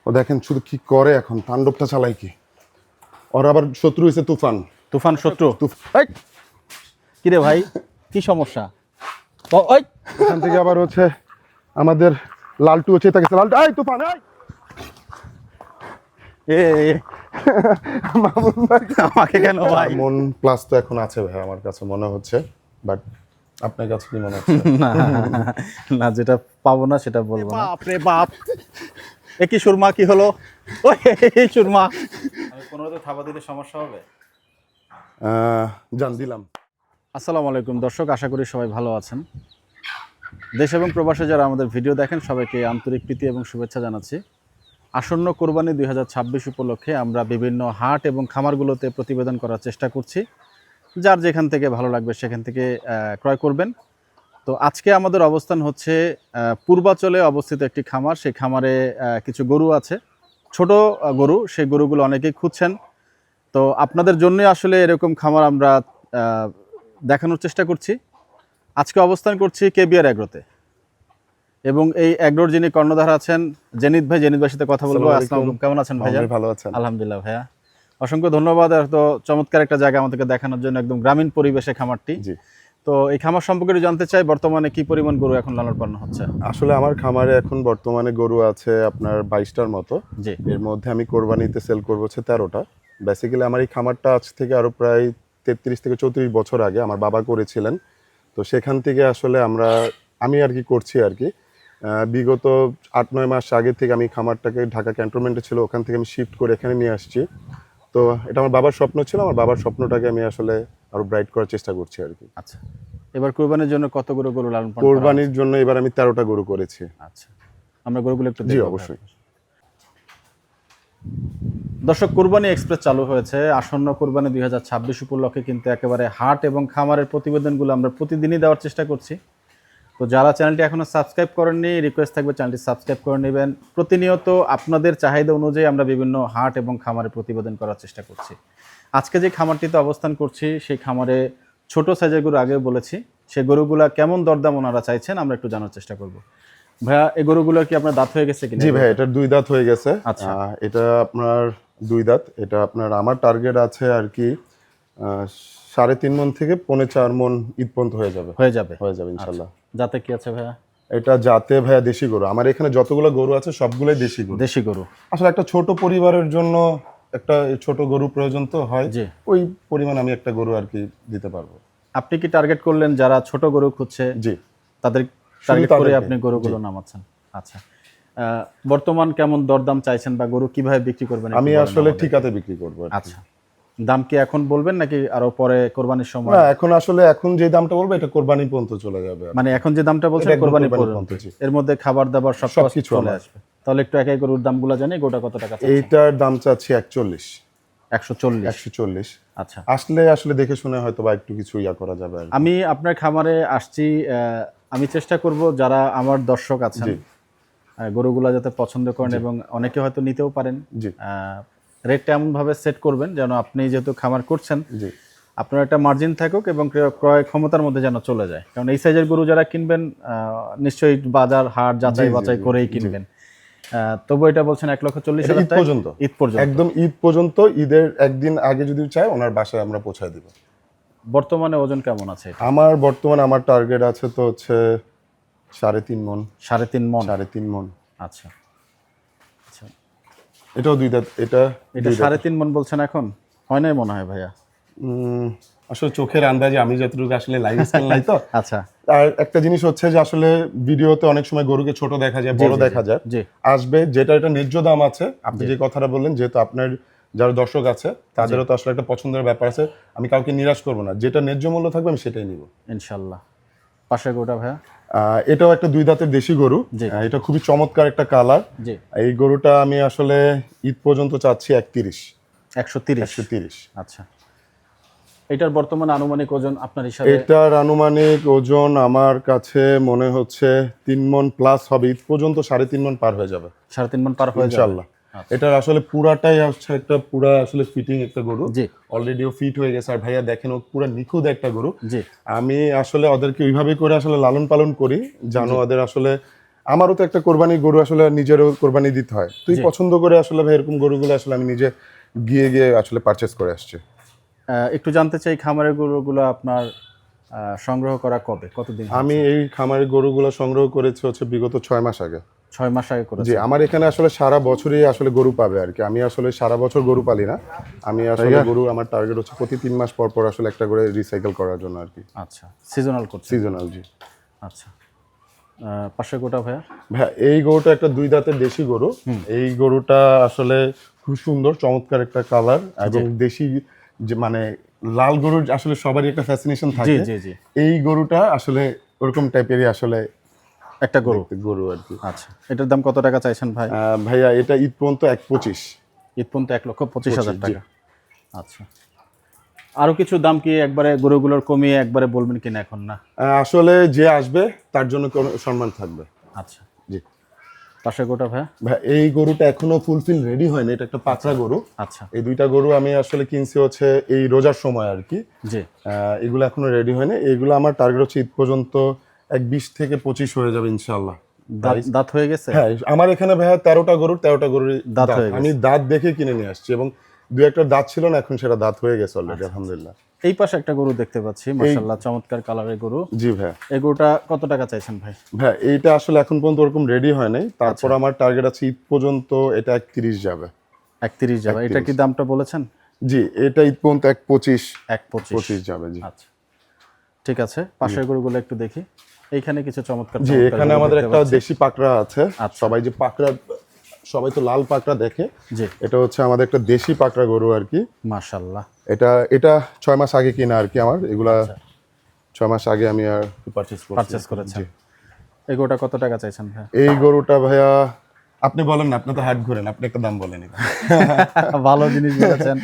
ও দেখেন শুধু কি করে, এখন তাণ্ডবটা চালাই কি। ওর আবার শত্রু হয়েছে তুফান। তুফান শত্রু? এই কি রে ভাই, কি সমস্যা? ওই এখান থেকে আবার হচ্ছে আমাদের লালটু হচ্ছে তাকে লালটু, এই তুফান, এই এ মামুন ভাই আমাকে কেন ভাই? মন প্লাস তো এখন আছে ভাই আমার কাছে মনে হচ্ছে, বাট আপনার কাছে কি মনে হচ্ছে? না না, যেটা পাবো না সেটা বলবো না। বাপ রে বাপ, এ কি সুরমা, কি হলো? ওই এই সুরমা, আমি কোনো তো থাবা দিলে সমস্যা হবে। জান দিলাম। আসসালামু আলাইকুম দর্শক, আশা করি সবাই ভালো আছেন। দেশ এবং প্রবাসে যারা আমাদের ভিডিও দেখেন সবাইকে আন্তরিক প্রীতি এবং শুভেচ্ছা জানাচ্ছি। আসন্ন কোরবানি 2026 উপলক্ষে আমরা বিভিন্ন হাট এবং খামারগুলোতে প্রতিবেদন করার চেষ্টা করছি। যার যেখান থেকে ভালো লাগবে সেখান থেকে ক্রয় করবেন। তো আজকে আমাদের অবস্থান হচ্ছে পূর্বাচলে অবস্থিত একটি খামার। সেই খামারে কিছু গরু আছে, ছোট গরু। সেই গরুগুলো অনেকেই খুঁজছেন। তো আপনাদের জন্যই আসলে এরকম খামার আমরা দেখানোর চেষ্টা করছি। আজকে অবস্থান করছি কেবিআর এগ্রোতে, এবং এই এগ্রোর যিনি কর্ণধার আছেন জেনিত ভাই, জেনিত ভাইয়ের সাথে কথা বলবো। আসসালামু আলাইকুম, কেমন আছেন ভাইয়া? ভালো আছেন? আলহামদুলিল্লাহ ভাইয়া, অসংখ্য ধন্যবাদ। এত চমৎকার একটা জায়গা আমাদেরকে দেখানোর জন্য, একদম গ্রামীণ পরিবেশে খামারটি। জি। তো এই খামার সম্পর্কে একটু জানতে চাই, বর্তমানে কি পরিমাণ গরু এখন লালন পালন হচ্ছে? আসলে আমার খামারে এখন বর্তমানে গরু আছে আপনার 22টার মতো। জি। এর মধ্যে আমি কোরবানিতে সেল করবো হচ্ছে 13টা। বেসিক্যালি আমার এই খামারটা আজ থেকে আরো প্রায় 33 থেকে 34 বছর আগে আমার বাবা করেছিলেন। তো সেখান থেকে আসলে আমি আর কি করছি আর কি। বিগত 8-9 মাস আগে থেকে আমি খামারটাকে ঢাকা ক্যান্টনমেন্টে ছিল, ওখান থেকে আমি শিফট করে এখানে নিয়ে আসছি। তো এটা আমার বাবার স্বপ্ন ছিল, আমার বাবার স্বপ্নটাকে আমি আসলে আরো ব্রাইট করার চেষ্টা করছি আর কি। আচ্ছা, এবার কোরবানির জন্য কত গরু লালন পালন করা কোরবানির জন্য এবার আমি 13টা গরু করেছি। হচ্ছে? আচ্ছা, আমরা গরুগুলো একটু জি দেখব। অবশ্যই। দর্শক, কোরবানি এক্সপ্রেস চালু হয়েছে। আসন্ন কোরবানি 2026 উপলক্ষে কিন্তু একেবারে হাট এবং খামারের প্রতিবেদনগুলো আমরা প্রতিদিনই দেওয়ার চেষ্টা করছি। তো যারা চ্যানেলটি এখনও সাবস্ক্রাইব করেননি, রিকোয়েস্ট থাকবে চ্যানেলটি সাবস্ক্রাইব করে নেবেন। প্রতিনিয়ত আপনাদের চাহিদা অনুযায়ী আমরা বিভিন্ন হাট এবং খামারের প্রতিবেদন করার চেষ্টা করছি। আজকে যে খামারটিতে অবস্থান করছি সেই খামারে ছোট সাইজের গরু, আগেও বলেছি, সেই গরুগুলা কেমন দরদাম ওনারা চাইছেন আমরা একটু জানার চেষ্টা করব। ভাইয়া, এই গরুগুলো কি আপনার দাঁত হয়ে গেছে কিনা? জি ভাই, এটার 2 দাঁত হয়ে গেছে। আচ্ছা। এটা আপনার 2 দাঁত। এটা আপনার আমার টার্গেট আছে আর কি 3.5 মণ থেকে 4.5 মণ ঈদ পর্যন্ত হয়ে যাবে ইনশাল্লাহ। যাতে কি আছে ভাইয়া? এটা যাতে ভাইয়া দেশি গরু। আমার এখানে যতগুলো গরু আছে সবগুলোই দেশি গরু। দেশি গরু। আসলে একটা ছোট পরিবারের জন্য একটা ছোট গরু প্রয়োজন তো হয়, জি। ওই পরিমাণ আমি একটা গরু আর কি দিতে পারবো। আপনি কি টার্গেট করলেন যারা ছোট গরু খুঁজছে জি, তাদের টার্গেট করে তাদেরকে। আপনি গরুগুলো নামাচ্ছেন? আচ্ছা, বর্তমান কেমন দরদাম চাইছেন বা গরু কিভাবে বিক্রি করবেন একটু আমি বলেন আসলে আমাদের। ঠিকাতে বিক্রি করবো আর কি। আচ্ছা, দাম কি এখন বলবেন নাকি আরো পরে কোরবানির সময়? না, এখন যে দামটা বলবো এটা কোরবানি পর্যন্ত চলে যাবে। মানে এখন যে দামটা বলছেন এটা একদম কোরবানি কোরবানি পর্যন্ত, পর্যন্ত, জি। এর মধ্যে খাবার দাবার সবকিছু সবকিছু চলে আমার। আসবে। তাহলে একটু একাই গরুর দামগুলো জানি। গোটা কত টাকা চাচ্ছেন? এইটার দাম চাচ্ছি 41। 140। 140। আচ্ছা, আসলে দেখে শুনে হয়তো বা একটু কিছু ইয়া করা যাবে আর কি। আমি আপনার খামারে আসছি, আমি চেষ্টা করব যারা আমার দর্শক আছেন জি। গরুগুলা যাতে পছন্দ করেন, এবং অনেকে হয়তো নিতেও পারেন। জি। রেটটা এমনভাবে সেট করবেন যেন আপনি যেহেতু খামার করছেন জি। আপনার একটা মার্জিন থাকুক এবং ক্রয় ক্ষমতার মধ্যে যেন চলে যায়। কারণ এই সাইজের গরু যারা কিনবেন নিশ্চয়ই বাজার হাট যাচাই বাছাই করেই কিনবেন। তবু এটা বলছেন 1,40,000 ঈদ পর্যন্ত। ঈদ পর্যন্ত একদম ঈদ পর্যন্ত। ঈদের একদিন আগে যদি চাই ওনার বাসায় আমরা পৌঁছায় দিব। বর্তমানে ওজন কেমন আছে এটা? আমার টার্গেট আছে তো হচ্ছে 3.5 মণ। 3.5 মণ। 3.5 মণ। আচ্ছা আচ্ছা, এটাও 2 দাঁত। এটা 3.5 মণ বলছেন এখন? হয় নাই মনে হয় ভাইয়া। আসলে চোখের আন্দাজে, আমি যতটুকু আসলে লাইভ স্কেল নাই তো। আচ্ছা। আর একটা জিনিস হচ্ছে যে আসলে ভিডিওতে অনেক সময় গরুকে ছোট দেখা যায়, বড় দেখা যায়। জি। আসবে যেটা এটা ন্যায্য দাম আছে। আপনি যে কথাটা বললেন, যেহেতু আপনার যারা দর্শক আছে তাদেরও তো আসলে একটা পছন্দের ব্যাপার আছে। আমি কাউকে নিরাশ করব না, যেটা ন্যায্য মূল্য থাকবে আমি সেটাই নিব ইনশাল্লাহ। পাশের গরুটা ভাইয়া? এটাও একটা 2 দাঁতের দেশি গরু। এটা খুবই চমৎকার একটা কালার। জি। এই গরুটা আমি আসলে ঈদ পর্যন্ত চাচ্ছি 31। 130। আচ্ছা, এটার বর্তমানে আনুমানিক ওজন আপনার হিসাবে? এটার আনুমানিক ওজন আমার কাছে মনে হচ্ছে 3 মণ প্লাস হবে। ঈদ পর্যন্ত 3.5 মণ পার হয়ে যাবে 3.5 মণ পার হয়ে যাবে ইনশাআল্লাহ। এটার আসলে পুরাটাই হচ্ছে একটা পুরা আসলে ফিটিং একটা গরু। জি। অলরেডিও ফিট হয়ে গেছে। আর ভাইয়া দেখেন, ও পুরা নিখুঁত একটা গরু। জি। আমি আসলে ওদেরকে ওইভাবে করে আসলে লালন পালন করি যেন ওদের আসলে আমারও তো একটা কোরবানি গরু আসলে নিজেরও কোরবানি দিতে হয়, তুই জি। পছন্দ করে আসলে ভাই এরকম গরুগুলো আসলে আমি নিজে গিয়ে গিয়ে আসলে পারচেস করে আসছি। একটু জানতে চাই খামারের গরুগুলো আপনার সংগ্রহ করা কবে, কতদিন আমি হয়েছে? এই খামারের গরুগুলো সংগ্রহ করেছি হচ্ছে বিগত 6 মাস আগে। 6 মাস আগে জি, করেছেন? আমার এখানে আসলে সারা বছরই আসলে গরু পাবে আর কি। আমি আসলে সারা বছর গরু পালি না, আমি আসলে গরু আমার টার্গেট হচ্ছে প্রতি 3 মাস পর পর আসলে একটা করে রিসাইকেল করার জন্য আর কি। আচ্ছা, সিজনাল করছেন? সিজনাল, জি। আচ্ছা, পাশে গোটা ভাইয়া? ভাই এই গরুটা একটা 2 দাঁতের দেশি গরু। এই গরুটা আসলে খুব সুন্দর, চমৎকার একটা কালার এবং দেশি, যে মানে লাল গরুর আসলে সবারই একটা ফ্যাসিনেশন জি থাকে। জি জি, এই গরুটা আসলে ওরকম টাইপেরই আসলে একটা গরু। গরু আর কি। আচ্ছা, এটার দাম কত টাকা চাইছেন ভাই? ভাইয়া এটা ঈদ পর্যন্ত 1.25। ঈদ পর্যন্ত 1,25,000 জি। টাকা। আচ্ছা, আরো কিছু দাম কি একবারে গরুগুলোর কমিয়ে একবারে বলবেন কিনা এখন না? আসলে যে আসবে তার জন্য কোনো সম্মান থাকবে। আচ্ছা, জি পাশে গোটা ভাইয়া? ভাই, এই গরুটা এখনো ফুলফিল রেডি হয়নি, এটা একটা পাকড়া গরু। আচ্ছা, এই 2টা গরু আমি আসলে কিনছি হচ্ছে এই রোজার সময় আর কি। জি। এগুলো এখনো রেডি হয়নি, এগুলো আমার টার্গেট হচ্ছে ঈদ পর্যন্ত 20 থেকে 25 হয়ে যাবে ইনশাল্লাহ। দাঁত হয়ে গেছে? হ্যাঁ, আমার এখানে ভাইয়া 13টা গরুর দাঁত দাঁত, হয়ে গেছে। আমি দাঁত দেখে কিনে নিয়ে আসছি এবং 2-1টা দাঁত ছিল না, এখন সেটা দাঁত হয়ে গেছে অলরেডি, আলহামদুলিল্লাহ। এই পাশে একটা গরু দেখতে পাচ্ছি, মাশাআল্লাহ চমৎকার কালারের গরু। জি ভাইয়া। এই গরুটা কত টাকা চাইছেন ভাই? ভাই এইটা আসলে এখন পর্যন্ত ওরকম রেডি হয় নাই, তারপর আমার টার্গেট আছে ঈদ পর্যন্ত এটা 31 যাবে। 31 যাবে? এটা কি দামটা বলেছেন? জি, এটা ঈদ পর্যন্ত 1.25 1,25 যাবে। জি আচ্ছা, ঠিক আছে। পাশের গরুগুলো একটু দেখি। এইখানে কিছু চমৎকার জি, চমৎকার এখানে গরু আমাদের দেখতে একটা পাচ্ছি। দেশি পাকড়া আছে। আচ্ছা। সবাই তো লাল পাকড়া দেখে, জি, এটা হচ্ছে আমাদের একটা দেশি পাকড়া গরু আর কি। মাশাআল্লাহ। এটা 6 মাস আগে কিনা আর কি, আমার এগুলা 6 মাস আগে আমি আর পারচেজ করেছেন। এই গরুটা কত টাকা চাইছেন ভাই? এই গরুটা ভাইয়া আপনি বলেন না, আপনি তো হাট ঘুরেন, আপনি একটা দাম বলেন। ভালো জিনিস বলেছেন।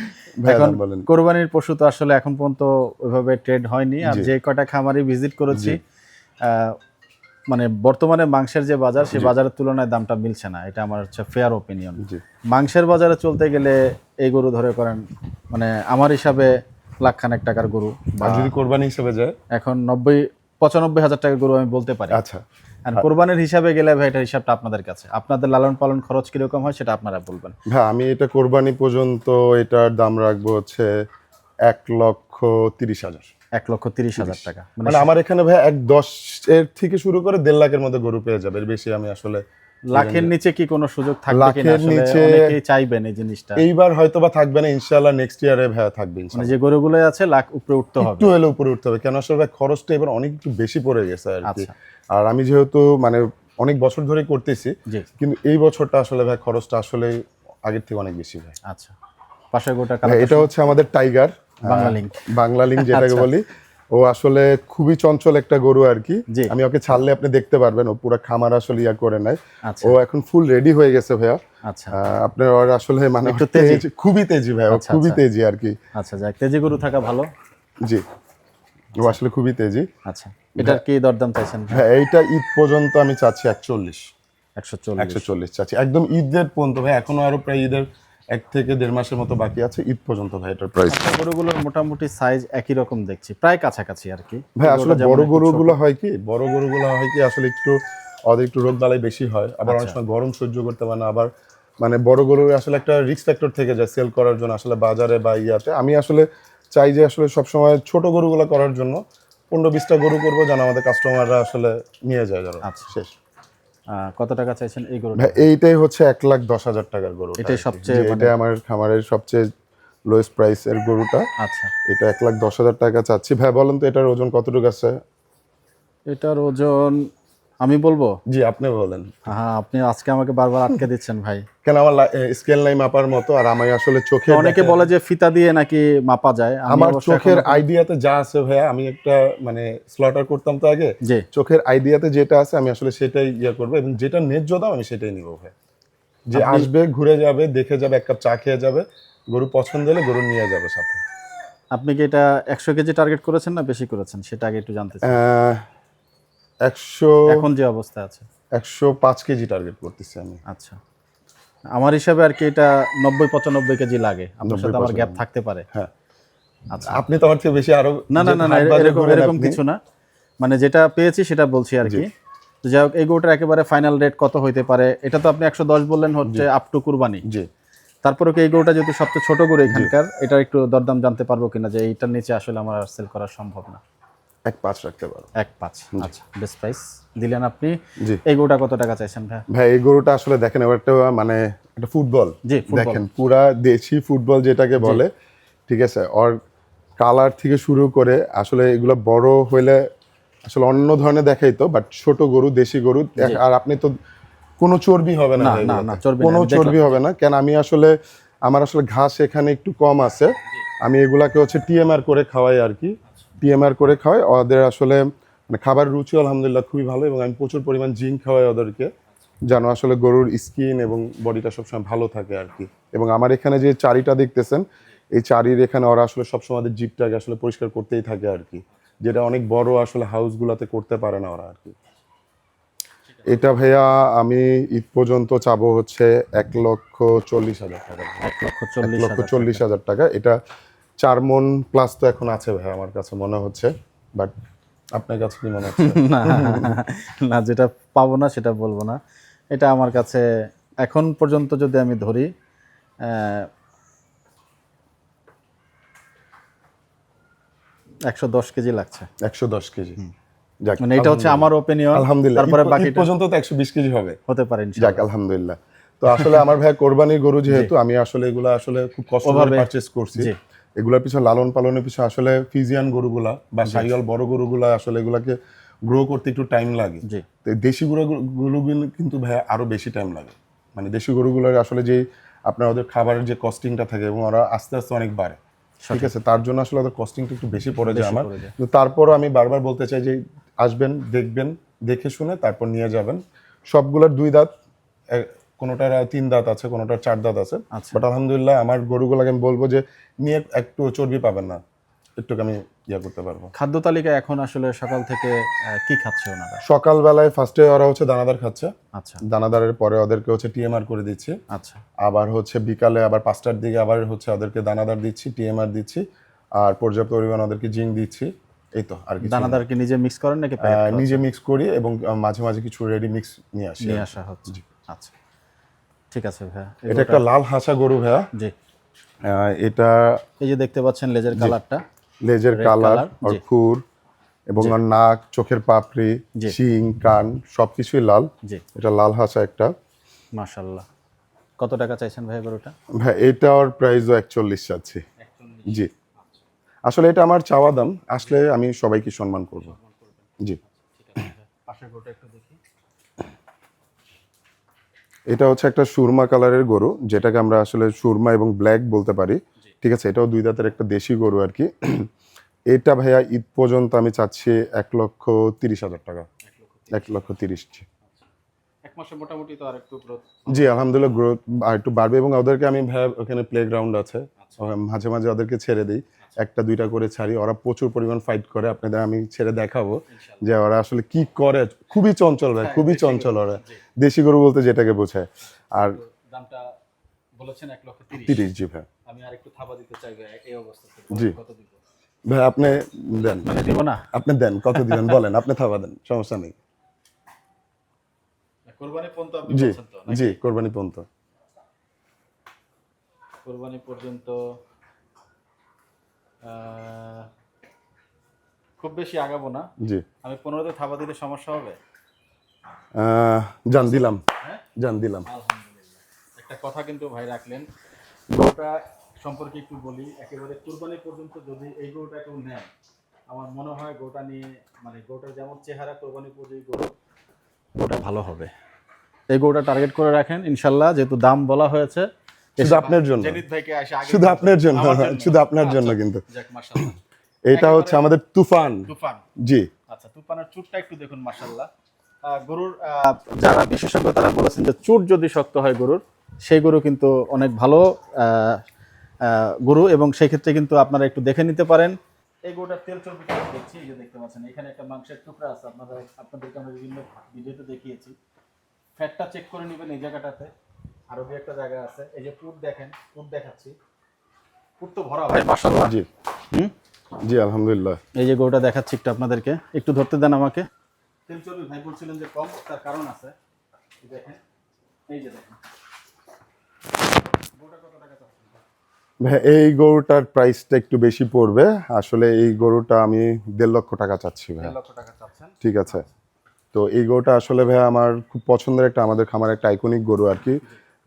ভাইয়া এখন দাম বলেন। কোরবানির পশু তো আসলে এখন পর্যন্ত ওইভাবে ট্রেড হয়নি, আর যে কয়টা খামারি ভিজিট করেছি মানে বর্তমানে মাংসের যে বাজার, সেই বাজারের তুলনায় দামটা মিলছে না, এটা আমার হচ্ছে ফেয়ার ওপিনিয়ন। জি মাংসের বাজারে চলতে গেলে এই গরু ধরে করেন মানে আমার হিসাবে লাখখানেক টাকার গরু, আর যদি কোরবানি হিসেবে যায়, এখন 95,000 টাকার গরু আমি বলতে পারি। আচ্ছা আর কোরবানির হিসাবে গেলে ভাই এটার হিসাবটা আপনাদের কাছে, আপনাদের লালন পালন খরচ কিরকম হয় সেটা আপনারা বলবেন। ভাই আমি এটা কোরবানি পর্যন্ত এটার দাম রাখবো হচ্ছে 1,30,000। 1,30,000 টাকা মানে আমার এখানে ভাই 1,10,000 থেকে শুরু করে 1.5 লাখের মধ্যে গরু পেয়ে যাবে, এর বেশি আমি আসলে লাখের নিচে কি কোনো সুযোগ থাকবে কিনা? লাখের আসলে নিচে অনেকেই চাইবেন এই জিনিসটা, এইবার হয়তো বা থাকবে না, ইনশাআল্লাহ নেক্সট ইয়ারে ভাই থাকবে মানে ইনশাআল্লাহ। যে গরুগুলো আছে লাখ উপরে উঠতে হবে। একটু হলে উপরে উঠতে হবে, কেন আসলে ভাই খরচটা এবার অনেক একটু বেশি পড়ে গেছে আর কি। আচ্ছা। আর আমি যেহেতু মানে অনেক বছর ধরে করতেছি, জি, কিন্তু এই বছরটা আসলে ভাই খরচটা আসলে আগের থেকে অনেক বেশি ভাই। আচ্ছা। পাশের গোটা ভাই, কালার এটা হচ্ছে আমাদের tiger, Bangla link. Bangla link যেটাকে আচ্ছা। বলি। ও আসলে খুবই চঞ্চল একটা গরু আর কি। জি। আমি ওকে ছাড়লে আপনি দেখতে পারবেন, ও পুরো খামার আসলে ইয়া করে নাই। আচ্ছা। ও এখন ফুল রেডি হয়ে গেছে ভাইয়া। আচ্ছা আপনার ওর আসলে মানে একটু ওর তেজি? খুবই তেজি ভাই, ও আচ্ছা, খুবই আচ্ছা। তেজি আর কি। আচ্ছা, যাক, তেজি গরু থাকা ভালো। জি, ও আসলে খুবই তেজি। আচ্ছা, এটার কি দরদাম চাইছেন? হ্যাঁ, এইটা ঈদ পর্যন্ত আমি চাচ্ছি 140। 140। 140 চাচ্ছি, একদম ঈদের পর্যন্ত ভাই, এখনো আরো প্রায় ঈদের 1 থেকে 1.5 মাসের মতো বাকি আছে, ঈদ পর্যন্ত ভাই এটার প্রাইস। আচ্ছা, গরুগুলোর মোটামুটি সাইজ একই রকম দেখছি, প্রায় কাছাকাছি আর কি। ভাই আসলে গরুটা যেমন বড় একটু গরুগুলো ছোট। হয় কি, আসলে ওদের একটু রোগ বালাই বেশি হয়, আবার অনেক সময় গরম সহ্য করতে পারে না, আবার মানে বড় গরুর আসলে একটা রিস্ক ফ্যাক্টর থেকে যায় সেল করার জন্য আসলে বাজারে বা ইয়াতে। আমি আসলে চাই যে আসলে সবসময় ছোট গরুগুলো করার জন্য 15-20টা গরু করবো, যেন আমাদের কাস্টমাররা আসলে নিয়ে যায় যারা। আচ্ছা। শেষ কত টাকা চাইছেন এই গরুটা? ভাই, এইটাই হচ্ছে 1,10,000 টাকার গরু। এটাই সবচেয়ে এটাই আমার খামারের সবচেয়ে লোয়েস্ট প্রাইসের গরুটা। আচ্ছা, এটা 1,10,000 টাকা চাচ্ছি। ভাই বলেন তো এটার ওজন কতটুকু আছে? এটার ওজন আমি বলবো? জি, আপনি বলেন। হ্যাঁ, আপনি আজকে আমাকে বারবার আটকে দিচ্ছেন ভাই। কেন, আমার স্কেল নাই মাপার মতো, আর আমি আসলে চোখে অনেকে বলে যে ফিতা দিয়ে নাকি মাপা যায়, আমি আমার অবশ্য চোখের এখনো- আইডিয়াতে যা আছে ভাইয়া, আমি একটা মানে স্লটার করতাম তো আগে, জি, চোখের আইডিয়াতে যেটা আছে আমি আসলে সেটাই ইয়ে করবো, এবং যেটা ন্যায্য দাম আমি সেটাই নিবো ভাই। যে আসবে, ঘুরে যাবে, দেখে যাবে, এক কাপ চা খেয়ে যাবে, গরু পছন্দ হলে গরু নিয়ে যাবে সাথে। আপনি কি এটা 100 কেজি টার্গেট করেছেন না বেশি করেছেন সেটা আগে একটু জানতে চাই, 100 এখন যে অবস্থা আছে। 105 কেজি টার্গেট করতেছি আমি। আচ্ছা, আমার হিসাবে আর কি এটা 90-95 কেজি লাগে, আপনার সাথে আমার গ্যাপ থাকতে পারে। হ্যাঁ, আচ্ছা, আপনি তো আমার থেকে বেশি আরো না না না না, হাট বাজার এরকম ঘোরেন এরকম আপনি। কিছু না, মানে যেটা পেয়েছি সেটা বলছি আর কি। তো যাই হোক, এই গরুটার একেবারে ফাইনাল রেট কত হইতে পারে? এটা তো আপনি 110 বললেন হচ্ছে আপ টু কুরবানি। জি। তারপরে কি এই গরুটা যেহেতু সবচেয়ে ছোট গরু এখানকার, এটা একটু দরদাম জানতে পারবো কিনা যে এইটার নিচে আসলে আমার আর সেল করা সম্ভব না? 1.5 রাখতে পারো। 1.5। আচ্ছা, বেস্ট প্রাইস দিলেন আপনি। জি। এই গরুটা কত টাকা চাইছেন ভাই? ভাই এই গরুটা আসলে দেখেন এবার একটা মানে একটা ফুটবল, জি, ফুটবল। দেখেন পুরা দেশি ফুটবল যেটাকে বলে, ঠিক আছে, ওর কালার থেকে শুরু করে আসলে এগুলো বড় হইলে আসলে অন্য ধরনের দেখাইতো, বাট ছোট গরু, দেশি গরু। আর আপনি তো কোনো চর্বি হবে না না, ভাই না, এগুলোতে। না, চর্বি কোনো নাই, আমি চর্বি হবে না, কেন আমি আসলে আমার আসলে ঘাস এখানে একটু কম আছে, আমি এগুলাকে হচ্ছে টিএমআর করে খাওয়াই আর কি, টিএমআর করে খাওয়াই ওদের। আসলে মানে খাবারের রুচি আলহামদুলিল্লাহ খুবই ভালো, এবং আমি প্রচুর পরিমাণ জিঙ্ক খাওয়াই ওদেরকে, যেন আসলে গরুর স্কিন এবং বডিটা সবসময় ভালো থাকে আর কি। এবং আমার এখানে যে চারিটা দেখতেছেন, এই চারির এখানে ওরা আসলে সবসময় ওদের জিপটাকে আসলে পরিষ্কার করতেই থাকে আর কি, যেটা অনেক বড় আসলে হাউসগুলোতে করতে পারে না ওরা আর কি। এটা ভাইয়া আমি ঈদ পর্যন্ত চাবো হচ্ছে 1,40,000 টাকা। 1,40,000 টাকা। এটা 4 মণ প্লাস তো এখন আছে ভাই আমার কাছে মনে হচ্ছে, বাট আপনার কাছে কি মনে হচ্ছে? না, না, যেটা পাবো না সেটা বলবো না। এটা আমার কাছে এখন পর্যন্ত যদি আমি ধরি 110 কেজি লাগছে। 110 কেজি। যাক, মানে এটা হচ্ছে আমার ওপিনিয়ন। আলহামদুলিল্লাহ। তারপরে ঈদ বাকিটা পর্যন্ত তো 120 কেজি হবে। হতে পারে যাক ইনশাআল্লাহ। আলহামদুলিল্লাহ। তো আসলে আমার ভাই কোরবানির গরু যেহেতু, আমি আসলে এগুলা আসলে খুব কষ্ট করে ওভাবে পারচেজ করছি। জি। এগুলার পিছনে লালন পালনের পিছনে আসলে ফিজিয়ান গরুগুলা বা শাহিওয়াল বড় গরুগুলা আসলে এগুলাকে গ্রো করতে একটু টাইম লাগে। জি। তো এই দেশি গরুগুলো কিন্তু ভাই আরো বেশি টাইম লাগে। মানে দেশি গরুগুলোর আসলে যে আপনার ওদের খাবারের যে কস্টিংটা থাকে, এবং ওরা আস্তে আস্তে অনেক বাড়ে, ঠিক আছে, তার জন্য আসলে ওদের কস্টিংটা একটু বেশি পড়ে যায় আমার। কিন্তু তারপরও আমি বারবার বলতে চাই যে আসবেন, দেখবেন, দেখে শুনে তারপর নিয়ে যাবেন। সবগুলোর 2 দাঁত, কোনোটার 3 দাঁত আছে, কোনোটার 4 দাঁত আছে। বাট আলহামদুলিল্লাহ আমার গরুগুলোকে আমি বলবো যে নিয়ে একটু চর্বি পাবেন না, একটু আমি করতে পারবো। খাদ্য তালিকায় এখন আসলে সকাল থেকে কি খাচ্ছে ওনারা? সকালবেলায় ফার্স্টে ওরা হচ্ছে দানাদার খাচ্ছে। আচ্ছা, দানাদারের পরে ওদেরকে হচ্ছে টিএমআর করে দিচ্ছি। আচ্ছা। আবার হচ্ছে বিকালে আবার 5টার দিকে আবার হচ্ছে ওদেরকে দানাদার দিচ্ছি, টিএমআর দিচ্ছি, আর পর্যাপ্ত পরিমাণ ওদেরকে জিঙ্ক দিচ্ছি। এই তো, আর কিছু দানাদার কি নিজে মিক্স করেন নাকি প্যাকেট করা? নিজে মিক্স করি, এবং মাঝে মাঝে কিছু রেডি মিক্স নিয়ে আসি। নিয়ে আসা হচ্ছে। আচ্ছা, ঠিক আছে ভাইয়া। এটা একটা লাল হাসা গরু ভাইয়া। জি। এটা এই যে দেখতে পাচ্ছেন লেজের কালারটা, লেজের Red কালার, color, আর জি। খুর, এবং ওর নাক, চোখের পাপড়ি, জি। শিং, কান সবকিছুই লাল। জি। এটা লাল হাসা একটা। মাশাআল্লাহ। কত টাকা চাইছেন ভাই গরুটা? ভাই এটা ওর প্রাইসও 41 চাচ্ছি। জি, আসলে এটা আমার চাওয়া দাম, আসলে আমি সবাইকে সম্মান করব। জি। পাশের গরুটা একটু দেখি। এটা হচ্ছে একটা সুরমা কালারের গরু, যেটাকে আমরা আসলে সুরমা এবং ব্ল্যাক বলতে পারি, ঠিক আছে। এটাও 2 দাঁতের একটা দেশি গরু আর কি। এটা ভাইয়া ঈদ পর্যন্ত আমি চাচ্ছি 1,30,000 টাকা। 1,30,000। এক মাসে মোটামুটি তো আর একটু গ্রোথ। জি আলহামদুলিল্লাহ, গ্রোথ আর একটু বাড়বে, এবং ওদেরকে আমি ভাইয়া ওখানে প্লে গ্রাউন্ড আছে, মাঝে মাঝে ওদেরকে ছেড়ে দিই, 1টা 2টা করে ছাড়ি। ওরা প্রচুর পরিমাণ ফাইট করে, আপনাদের আমি ছেড়ে দেখাবো যে ওরা আসলে কি করে। খুবই চঞ্চল ভাই, খুবই চঞ্চল ওরা, দেশি গরু বলতে যেটাকে বোঝায়। আর দামটা বলেছেন 1,30,000। 30। জি ভাই। আমি আরেকটু থাবা দিতে চাই ভাই এই অবস্থাতে। জি কত দিব? ভাই আপনি দেন, মানে দিব না? আপনি দেন, কত দিবেন বলেন, আপনি থাবা দেন, সমস্যা নেই। কুরবানি পর্যন্ত আপনি জি বলছেন তো? জি, কোরবানি পর্যন্ত। কুরবানি পর্যন্ত খুব বেশি আগাবো না। জি। আমি 15তে থাবা দিলে সমস্যা হবে? জান দিলাম, হ্যাঁ, জান দিলাম। আলহামদুলিল্লাহ। একটা কথা কিন্তু ভাই রাখলেন। গরুটা সম্পর্কে একটু বলি। একেবারে কুরবানি পর্যন্ত যদি এই গরুটা কেউ নেয়, আমার মনে হয় গরুটা নিয়ে, মানে গরুটার যেমন চেহারা, কুরবানি পর্যন্ত গরুটা ভালো হবে। এই গরুটা টার্গেট করে রাখেন ইনশাল্লাহ, যেহেতু দাম বলা হয়েছে। শুধু আপনার জন্য, জেনিত ভাইকে আসে আগে, শুধু আপনার জন্য, আমার জন্য। শুধু আপনার জন্য আচ্ছা, কিন্তু। যাক মাশাআল্লাহ। এটা হচ্ছে আমাদের তুফান। তুফান। জি। আচ্ছা, তুফানের চুটটা একটু দেখুন মাশাআল্লাহ। গরুর যারা বিশেষজ্ঞ তারা বলেছেন যে চুট যদি শক্ত হয় গরুর, সেই গরু কিন্তু অনেক ভালো গরু, এবং সেই ক্ষেত্রে কিন্তু আপনারা একটু দেখে নিতে পারেন। এই গরুটার তেল চর্বিটা দেখছি, এই যে দেখতে পাচ্ছেন এখানে একটা মাংসের টুকরা আছে। আপনাদেরকে আমরা বিভিন্ন ভিডিওতে দেখিয়েছি। ফ্যাটটা চেক করে নেবেন এই জায়গাটাতে। আরো দুই একটা জায়গা আছে, এই যে পুট দেখেন, পুট দেখাচ্ছি, পুট তো ভরা ভাই মাশাআল্লাহ। জি জি আলহামদুলিল্লাহ। এই যে গরুটা দেখাচ্ছি একটু আপনাদেরকে, একটু ধরতে দেন আমাকে। তেল চর্বি ভাই বলছিলেন যে কম, তার কারণ আছে। দেখেন, এই যে দেখেন গরুটা কত টাকা চাচ্ছেন? ভাই এই গরুটার প্রাইসটা একটু বেশি পড়বে। আসলে এই গরুটা আমি 1.5 লক্ষ টাকা চাচ্ছি ভাই। 1.5 লক্ষ টাকা চাচ্ছেন? ঠিক আছে। তো এই গরুটা আসলে ভাই আমার খুব পছন্দের একটা, আমাদের খামার একটা আইকনিক গরু আর কি।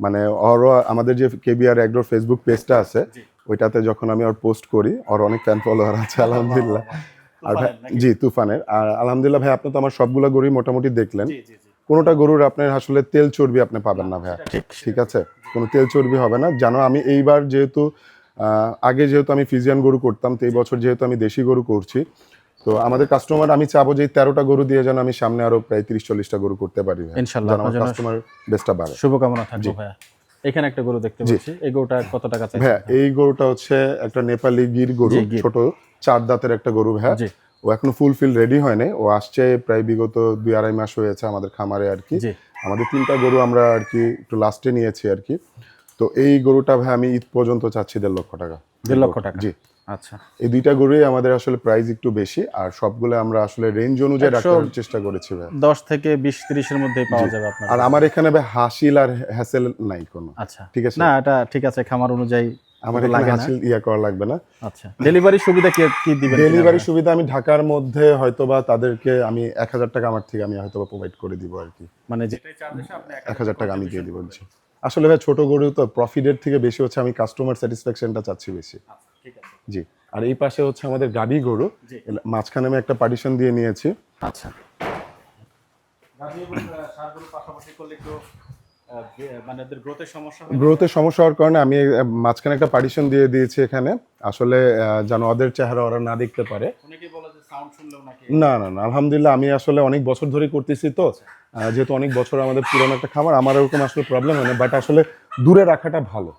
মানে ওরও আমাদের যে কেবিআর এগ্রোর ফেসবুক পেজটা আছে, ওইটাতে যখন আমি ওর পোস্ট করি, ওর অনেক ফ্যান ফলোয়ার আছে আলহামদুলিল্লাহ। আর ভাই জি, তুফানের। আর আলহামদুলিল্লাহ ভাই, আপনি তো আমার সবগুলো গরুই মোটামুটি দেখলেন। কোনোটা গরুর আপনার আসলে তেল চর্বি আপনি পাবেন না ভাইয়া। ঠিক আছে, কোনো তেল চর্বি হবে না। জানো আমি এইবার যেহেতু আগে যেহেতু আমি ফিজিয়ান গরু করতাম, তো এই বছর যেহেতু আমি দেশি গরু করছি, তো আমাদের কাস্টমার আমি চাবো যে 13টা গরু দিয়ে যেন আমি সামনে আরো প্রায় 30-40টা গরু করতে পারি ইনশাআল্লাহ। আমার কাস্টমার বেস্টটা বাড়ে। শুভকামনা থাকবে ভাইয়া। এখানে একটা গরু দেখতে পাচ্ছি, এই গরুটা কত টাকা চাইছেন? ভাইয়া এই গরুটা হচ্ছে একটা নেপালি গির গরু, ছোট 4 দাঁতের একটা গরু ভাইয়া। ও এখনো ফুলফিল রেডি হয় নাই, ও আসছে প্রায় বিগত 2-2.5 মাস হয়েছে আমাদের খামারে আর কি। আমাদের 3টা গরু আমরা আর কি একটু লাস্টে নিয়েছি আর কি। তো এই গরুটা ভাই আমি ঈদ পর্যন্ত চাচ্ছি 1.5 লক্ষ টাকা। 1.5 লক্ষ টাকা? জি। আচ্ছা, এই 2টা গরুই আমাদের আসলে প্রাইস একটু বেশি, আর সবগুলো আমরা আসলে রেঞ্জ অনুযায়ী রাখার চেষ্টা করেছি ভাই। 10 থেকে 20-30 এর মধ্যেই পাওয়া যাবে আপনার। আর আমার এখানে ভাই হাসিল আর হ্যাসেল নাই কোনো। আচ্ছা, ঠিক আছে। না এটা ঠিক আছে, খামার অনুযায়ী আমার এখানে হাসিল করা লাগবে না। আচ্ছা, ডেলিভারি সুবিধা কি দিবেন? ডেলিভারি সুবিধা আমি ঢাকার মধ্যে হয়তোবা তাদেরকে আমি 1000 টাকা আমার থেকে আমি হয়তোবা প্রোভাইড করে দিব আর কি। মানে যেটাই চার্জ আসে আপনি 1000 টাকা আমি দিয়ে দিব। আসলে ভাই ছোট গরু তো প্রফিটের থেকে বেশি হচ্ছে আমি কাস্টমার স্যাটিসফ্যাকশনটা চাচ্ছি বেশি। ঠিক আছে। জি। আর এই পাশে হচ্ছে আমাদের গাবি গরু, মাঝখানে আমি একটা পার্টিশন দিয়ে নিয়েছি। আচ্ছা, গাবি এবং ষাঁড় গরু পাশাপাশি করলে একটু মানে এদের গ্রোথের সমস্যা হওয়ার কারণে আমি মাঝখানে একটা পার্টিশন দিয়ে দিয়েছি এখানে। আসলে যেন ওদের চেহারা ওরা না দেখতে পারে। অনেকেই বলে যে সাউন্ড শুনলেও নাকি। না না না, আলহামদুলিল্লাহ আমি আসলে অনেক বছর ধরে করতেছি, তো যেহেতু অনেক বছর আমাদের পুরনো একটা খামার, আমার এরকম আসলে প্রবলেম হয় না, বাট আসলে দূরে রাখাটা ভালো।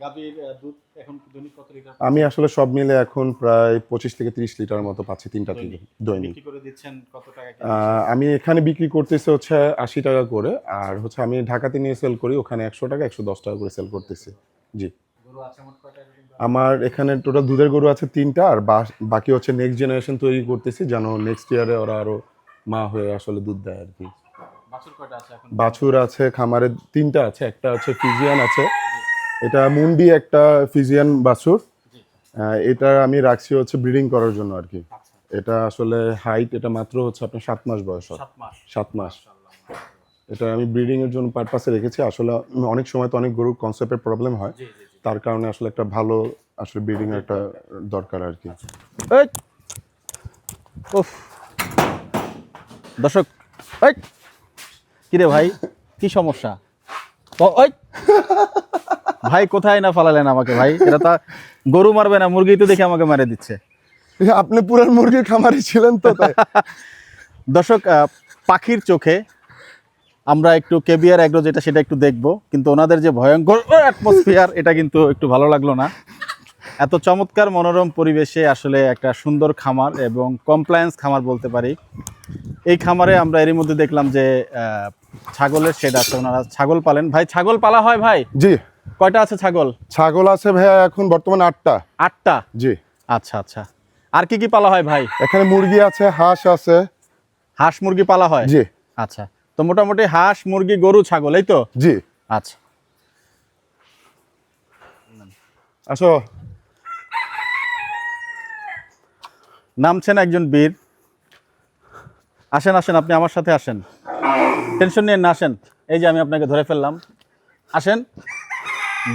গাবির দুধ এখন দৈনিক কত লিটার? আমি আসলে সব মিলে এখন প্রায় 25 থেকে 30 লিটার মতো পাচ্ছি 3টা থেকে দৈনিক। বিক্রি করে দিচ্ছেন কত টাকা? আমি এখানে বিক্রি করতেছি হচ্ছে 80 টাকা করে, আর হচ্ছে আমি ঢাকাতে নিয়ে সেল করি, ওখানে 100 টাকা 110 টাকা করে সেল করতেছি। জি। গরু আছে মোট কয়টা? আমার এখানে টোটাল দুধের গরু আছে 3টা, আর বাকি হচ্ছে নেক্সট জেনারেশন তৈরি করতেছি, যেন নেক্সট ইয়ারে ওরা আরো মা হয়ে আসলে দুধ দেয় আর কি। বাছুর কয়টা আছে এখন? বাছুর আছে খামারে 3টা আছে, একটা হচ্ছে ফিজিয়ান আছে, এটা মুন্ডি একটা ফিজিয়ান বাছুর। এটা আমি রাখছি হচ্ছে ব্রিডিং করার জন্য আর কি। এটা আসলে হাইট এটা মাত্র হচ্ছে আপনার 7 মাস বয়স। 7 মাস। এটা আমি ব্রিডিং এর জন্য পারপাসে রেখেছি। আসলে অনেক সময় তো অনেক গরুর কনসেপ্টের প্রবলেম হয়, তার কারণে আসলে একটা ভালো আসলে ব্রিডিং এর একটা দরকার আর কি। দর্শক, কিরে ভাই, কি সমস্যা? ভাই কোথায় না ফালালেন আমাকে ভাই, এটা তা গরু মারবে না, মুরগি তো দেখে আমাকে মারে দিচ্ছে। আপনি পুরান মুরগির খামারে ছিলেন তো তাই। দর্শক, পাখির চোখে আমরা একটু কেবিআর এগ্রো যেটা সেটা একটু দেখবো, কিন্তু ওনাদের যে ভয়ঙ্কর অ্যাটমসফিয়ার এটা কিন্তু একটু ভালো লাগলো না। এত চমৎকার মনোরম পরিবেশে আসলে একটা সুন্দর খামার এবং কমপ্লায়েন্স খামার বলতে পারি। এই খামারে আমরা এরই মধ্যে দেখলাম যে ছাগলের শেড আছে, ওনারা ছাগল পালেন। ভাই ছাগল পালা হয় ভাই? জি। কয়টা আছে ছাগল? ছাগল আছে ভাইয়া এখন বর্তমানে 8টা। 8টা? জি। আচ্ছা আচ্ছা। আর কি কি পালা হয় ভাই? এখানে মুরগি আছে, হাঁস আছে। হাঁস মুরগি পালা হয়? জি। আচ্ছা, তো মোটামুটি হাঁস মুরগি গরু ছাগল এই তো? জি। আচ্ছা, আসো। নামছেন একজন বীর। আসেন আসেন, আপনি আমার সাথে আসেন, টেনশন নিয়ে না, আসেন। এই যে আমি আপনাকে ধরে ফেললাম, আসেন।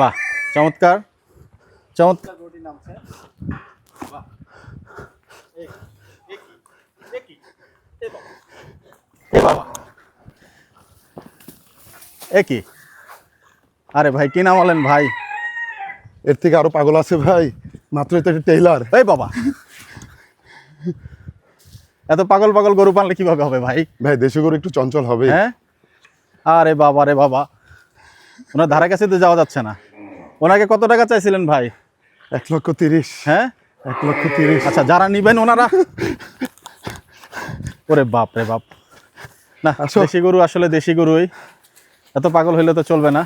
বাহ, চমৎকার চমৎকার গরুটি নামছে। বাহ, কি আরে ভাই কি নামালেন ভাই? এর থেকে আরো পাগল আছে ভাই, মাত্র এটা একটা টেইলার। এই বাবা, এত পাগল পাগল গরু পাললে কিভাবে হবে ভাই? ভাই দেশি গরু একটু চঞ্চল হবে। হ্যাঁ, আরে বাবা রে বাবা, ওনার ধারে কাছে তো যাওয়া যাচ্ছে না। ওনাকে কত টাকা চাইছিলেন ভাই? 1,30,000। হ্যাঁ, 1,30,000। আচ্ছা, যারা নিবেন ওনারা? ওরে বাপ রে বাপ, না দেশি গরু আসলে দেশি গরুই, এত পাগল হইলে তো চলবে না।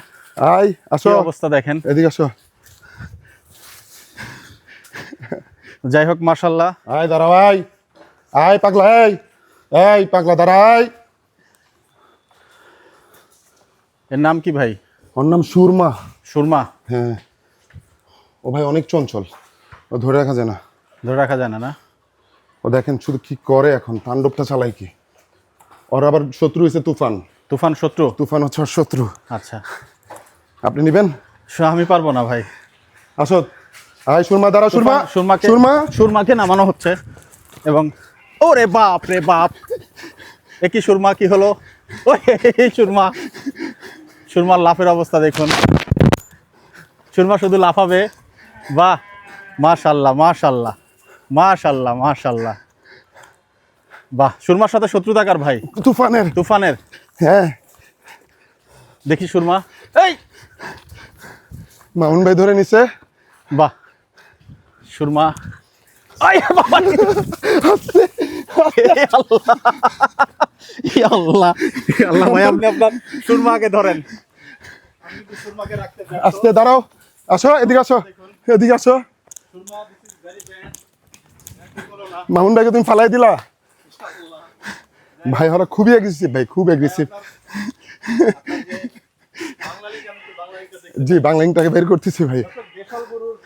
আয় আসো, অবস্থা দেখেন, এদিকে আসো। যাই হোক মাশাআল্লাহ। আয় দাঁড়া ভাই, আয় পাগলা, এই পাগলা দাঁড়াই। এর নাম কি ভাই? ওর নাম সুরমা। সুরমা। হ্যাঁ, ও ভাই অনেক চঞ্চল, ও ধরে রাখা যায় না। ধরে রাখা যায় না না? ও দেখেন শুধু কি করে, এখন তাণ্ডবটা চালাই কি। ওর আবার শত্রু হয়েছে তুফান। তুফান শত্রু? তুফান হচ্ছে ওর শত্রু। আচ্ছা, আপনি নিবেন? আমি পারবো না ভাই। আসো। আয় সুরমা, দাঁড়াও সুরমা। সুরমাকে সুরমা সুরমাকে নামানো হচ্ছে এবং ওরে বাপ রে বাপ, এ কি সুরমা, কি হলো? ও সুরমা, সুরমার লাফের অবস্থা দেখুন। সুরমা শুধু লাফাবে। বাহ, মাশাল্লাহ মাশাল্লাহ মাশাল্লাহ মাশাল্লাহ। বাহ, সুরমার সাথে শত্রুতা কার ভাই? তুফানের। তুফানের। হ্যাঁ, দেখি সুরমা। এই মামুন ভাই ধরে নিছে। বাহ, সুরমা। আয় বাবা, হে আল্লাহ, হে আল্লাহ, হে আল্লাহ ভাই, আপনি আপনার সুরমাকে ধরেন। আমি কিন্তু সুরমাকে রাখতে চাই। আস্তে দাঁড়াও, আসো এদিকে, আসো এদিকে আসো। Surma, this is very bad. Mamun ভাইকে তুমি ফালাই দিলা। ভাই ওরা খুবই অ্যাগ্রেসিভ, ভাই খুব অ্যাগ্রেসিভ। জি, বাংলাইনটাকে বের করতেছি ভাই। দেশাল গরুর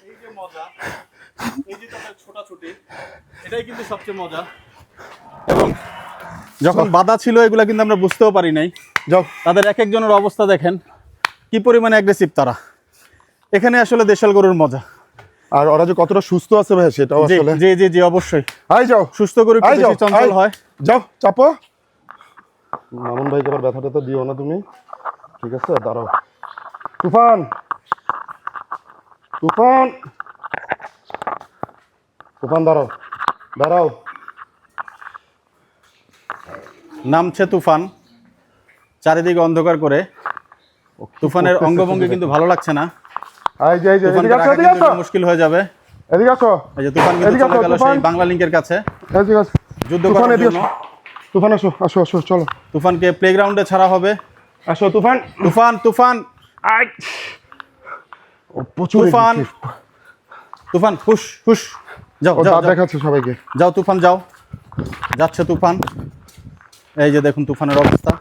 এই যে মজা, এই যে তাদের ছোটাছুটি, এটাই কিন্তু সবচেয়ে মজা। এবং যখন বাধা ছিল এগুলা কিন্তু আমরা বুঝতেও পারি নাই। যাও। তাদের এক একজনের অবস্থা দেখেন, কি পরিমাণে অ্যাগ্রেসিভ তারা। এখানে আসলে দেশাল গরুর মজা। আর ওরা যে কতটা সুস্থ আছে ভাই সেটাও জি আসলে। জি জি জি, অবশ্যই। আই যাও। সুস্থ গরু একটু আই যাও, বেশি চঞ্চল আই। হয়। যাও চাপো। মামুন ভাইকে আবার ব্যথাটা তো দিও না তুমি, ঠিক আছে? দাঁড়াও। তুফান, তুফান, তুফান দাঁড়াও, দাঁড়াও। নামছে তুফান, চারিদিকে অন্ধকার করে। তুফানের অঙ্গভঙ্গি কিন্তু ভালো লাগছে না। আই যাই যাই, তুফানকে এদিকে আসো, রাখা এদিকে কিন্তু আসো, একটু মুশকিল হয়ে যাবে। এদিকে আসো, এই যে তুফান কিন্তু এদিকে চলে আসো, গেল তুফান। সেই বাংলা লিংকের কাছে এদিকে আসো। যুদ্ধ তুফান করার এদিকে জন্য। আসো। তুফান আসো, আসো আসো, চলো। তুফানকে প্লেগ্রাউন্ডে ছাড়া হবে। আসো তুফান। তুফান তুফান আই, ও প্রচুর তুফান, aggressive। তুফান হুশ হুশ, যাও ও যাও দাঁত যাও, দেখাচ্ছে সবাইকে। যাও তুফান যাও। যাচ্ছে তুফান। এই যে দেখুন তুফানের অবস্থা।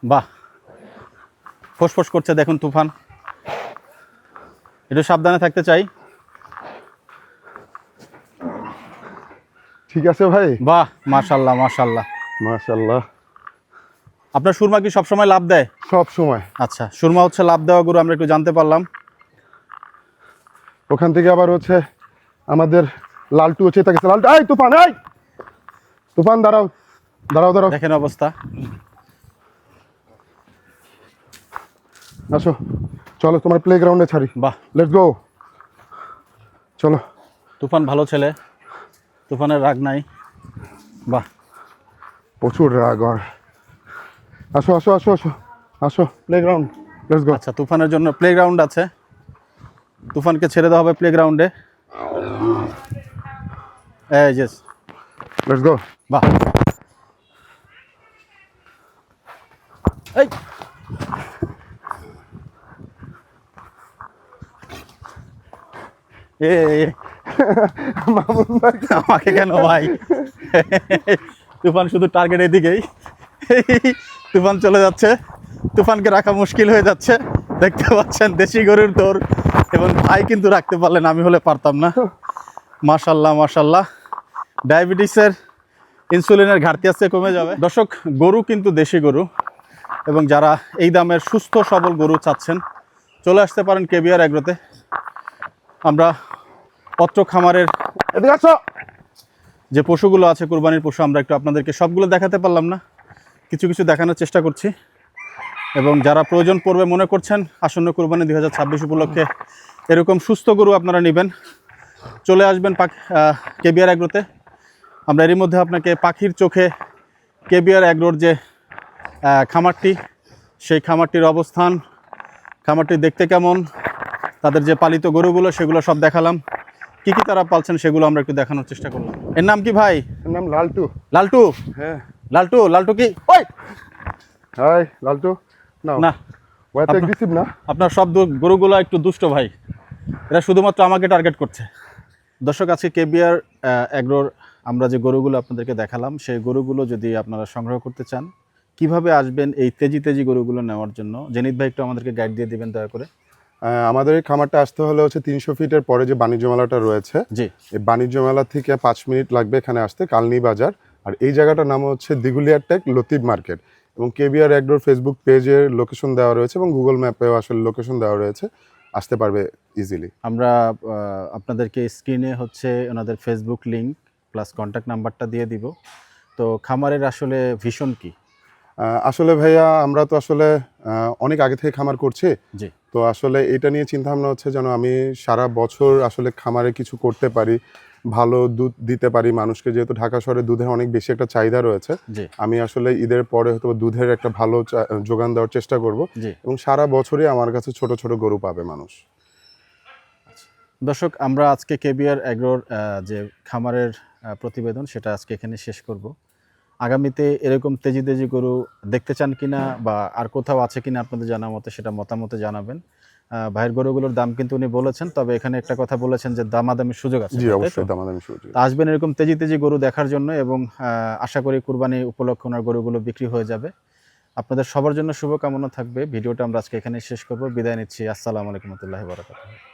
বাহ, ফোঁস করছে দেখুন তুফান। একটু সাবধানে থাকতে চাই। ঠিক আছে ভাই। বাহ, মাশাল্লাহ মাশাল্লাহ। মাশাআল্লাহ। আপনার সুরমা কি সবসময় লাভ দেয়? সব সময়। আচ্ছা, সুরমা হচ্ছে লাভ দেওয়া গরু, আমরা একটু জানতে পারলাম। ওখান থেকে আবার হচ্ছে আমাদের লালটু হচ্ছে তাকে। লালটু, এই তুফান, এই তুফান দাঁড়াও, দাঁড়াও দাঁড়াও। দেখেন অবস্থা। আসো, চলো তোমার প্লে গ্রাউন্ডে ছাড়ি। বাহ, লেটস গো, চলো। তুফান ভালো ছেলে, তুফানের রাগ নাই। বাহ, প্রচুর রাগ ওর। আসো আসো আসো আসো, আসো প্লে গ্রাউন্ড, লেটস গো। আচ্ছা, তুফানের জন্য প্লেগ্রাউন্ড আছে। তুফানকে ছেড়ে দেওয়া হবে প্লেগ্রাউন্ডে। এই যে, লেটস গো। বাহ, এই এ এ, মামুন ভাই, আমাকে কেন ভাই? তুফান শুধু টার্গেট এদিকেই। তুফান চলে যাচ্ছে, তুফানকে রাখা মুশকিল হয়ে যাচ্ছে। দেখতে পাচ্ছেন দেশি গরুর দৌড়, এবং ভাই কিন্তু রাখতে পারলেন, আমি হলে পারতাম না। মাশাল্লাহ মাশাল্লাহ। ডায়াবেটিসের ইনসুলিনের ঘাটতি আজকে কমে যাবে। দর্শক, গরু কিন্তু দেশি গরু, এবং যারা এই দামের সুস্থ সবল গরু চাচ্ছেন চলে আসতে পারেন কেবিআর এগ্রোতে। আমরা অত্র খামারের এদিকে আসো। যে পশুগুলো আছে, কুরবানির পশু, আমরা একটু আপনাদেরকে সবগুলো দেখাতে পারলাম না, কিছু কিছু দেখানোর চেষ্টা করছি। এবং যারা প্রয়োজন পড়বে মনে করছেন আসন্ন কুরবানি 2026 উপলক্ষে এরকম সুস্থ গরু আপনারা নেবেন, চলে আসবেন কেবিআর এগ্রোতে। আমরা এরই মধ্যে আপনাকে পাখির চোখে কেবিআর এগ্রোর যে খামারটি, সেই খামারটির অবস্থান, খামারটি দেখতে কেমন, তাদের যে পালিত গরুগুলো সেগুলো সব দেখালাম। কি কি তারা পালছেন সেগুলো আমরা একটু দেখানোর চেষ্টা করলাম। এর নাম কি ভাই? এর নাম লালটু। লালটু? হ্যাঁ। লালটু, লালটু কি? ওই হাই লালটু। না, ও এত অ্যাগ্রেসিভ না। আপনার সব গরুগুলো একটু দুষ্ট ভাই, এরা শুধুমাত্র আমাকে টার্গেট করছে। দর্শক, আজকে কেবিআর অ্যাগ্রোর আমরা যে গরুগুলো আপনাদেরকে দেখালাম, সেই গরুগুলো যদি আপনারা সংগ্রহ করতে চান, কিভাবে আসবেন এই তেজি তেজি গরুগুলো নেওয়ার জন্য? জেনিত ভাই একটু আমাদেরকে গাইড দিয়ে দিবেন দয়া করে। আমাদের এই খামারটা আসতে হলে হচ্ছে 300 ফিটের পরে যে বাণিজ্য মেলাটা রয়েছে, জি। এই বাণিজ্য মেলা থেকে 5 মিনিট লাগবে এখানে আসতে, কালনি বাজার। আর এই জায়গাটার নাম হচ্ছে দিগুলিয়ার টেক লতিফ মার্কেট, এবং কেবিআর অ্যাগ্রোর ফেসবুক পেজের লোকেশন দেওয়া রয়েছে এবং গুগল ম্যাপেও আসলে লোকেশন দেওয়া রয়েছে, আসতে পারবে ইজিলি। আমরা আপনাদেরকে স্ক্রিনে হচ্ছে ওনাদের ফেসবুক লিংক প্লাস কন্ট্যাক্ট নাম্বারটা দিয়ে দিব। তো খামারের আসলে ভিশন কি? আসলে ভাইয়া আমরা তো আসলে অনেক আগে থেকে খামার করছি, জি। তো আসলে এটা নিয়ে চিন্তা ভাবনা হচ্ছে যেন আমি সারা বছর আসলে খামারে কিছু করতে পারি, ভালো দুধ দিতে পারি মানুষকে, যেহেতু ঢাকা শহরে দুধের অনেক বেশি একটা চাহিদা রয়েছে। জি। আমি আসলে ঈদের পরে হয়তো দুধের একটা ভালো যোগান দেওয়ার চেষ্টা করব, জি। এবং সারা বছরই আমার কাছে ছোট ছোট গরু পাবে মানুষ। দর্শক, আমরা আজকে কেবিআর অ্যাগ্রোর যে খামারের প্রতিবেদন সেটা আজকে এখানে শেষ করব। আগামীতে এরকম তেজি তেজি গরু দেখতে চান কিনা বা আর কোথাও আছে কিনা আপনাদের জানা মতে সেটা মতামতে জানাবেন। ভাইয়ের গরুগুলোর দাম কিন্তু উনি বলেছেন, তবে এখানে একটা কথা বলেছেন যে দামাদামির সুযোগ আছে। জি, তাই তো? অবশ্যই দামাদামি সুযোগ। তা আসবেন এরকম তেজি তেজি গরু দেখার জন্য, এবং আশা করি কুরবানি উপলক্ষে ওনার গরুগুলো বিক্রি হয়ে যাবে। আপনাদের সবার জন্য শুভকামনা থাকবে। ভিডিওটা আমরা আজকে এখানে শেষ করব। বিদায় নিচ্ছি। আসসালামু আলাইকুম ওয়া রাহমাতুল্লাহি ওয়া বারাকাতুহু।